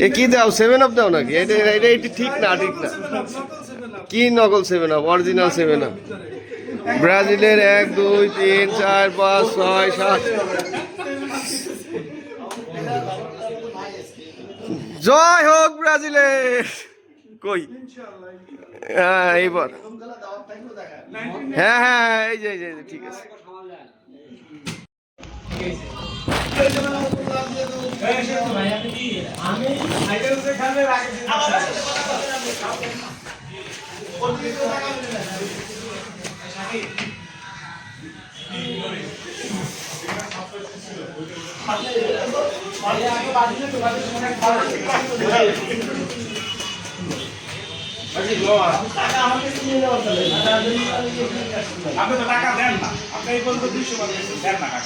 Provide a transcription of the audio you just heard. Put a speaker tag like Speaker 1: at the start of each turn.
Speaker 1: এ কি দাও 7 আপ দাও নাকি? এটা এটা এটা ঠিক না, ঠিক না। কি নকল 7 আপ? Original 7 up. ব্রাজিলের 1 2 3 4 5 6 7। জয় হোক ব্রাজিলের। কই? হ্যাঁ এইবার, হ্যাঁ হ্যাঁ এই যে ঠিক আছে।
Speaker 2: আপনি তো টাকা দেন না, আপনি এই পর্যন্ত 200 দেন না টাকা।